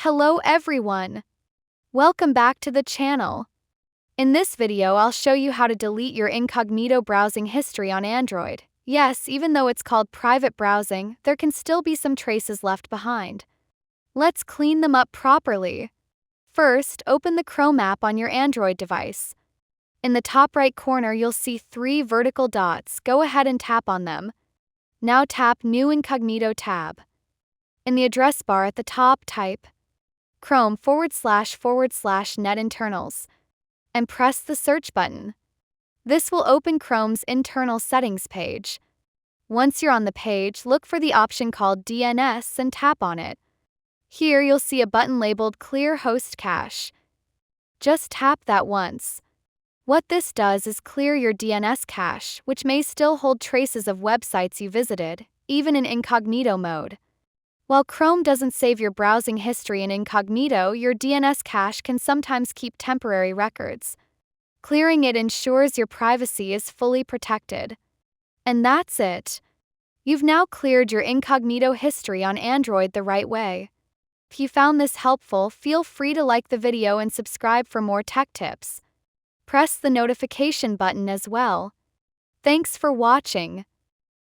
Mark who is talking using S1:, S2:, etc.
S1: Hello everyone! Welcome back to the channel. In this video I'll show you how to delete your incognito browsing history on Android. Yes, even though it's called private browsing, there can still be some traces left behind. Let's clean them up properly. First, open the Chrome app on your Android device. In the top right corner you'll see 3 vertical dots. Go ahead and tap on them. Now tap New Incognito tab. In the address bar at the top type Chrome//net internals and press the search button. This will open Chrome's internal settings page. Once you're on the page, look for the option called DNS and tap on it. Here you'll see a button labeled Clear Host Cache. Just tap that once. What this does is clear your DNS cache, which may still hold traces of websites you visited, even in incognito mode. While Chrome doesn't save your browsing history in incognito, your DNS cache can sometimes keep temporary records. Clearing it ensures your privacy is fully protected. And that's it. You've now cleared your incognito history on Android the right way. If you found this helpful, feel free to like the video and subscribe for more tech tips. Press the notification button as well. Thanks for watching.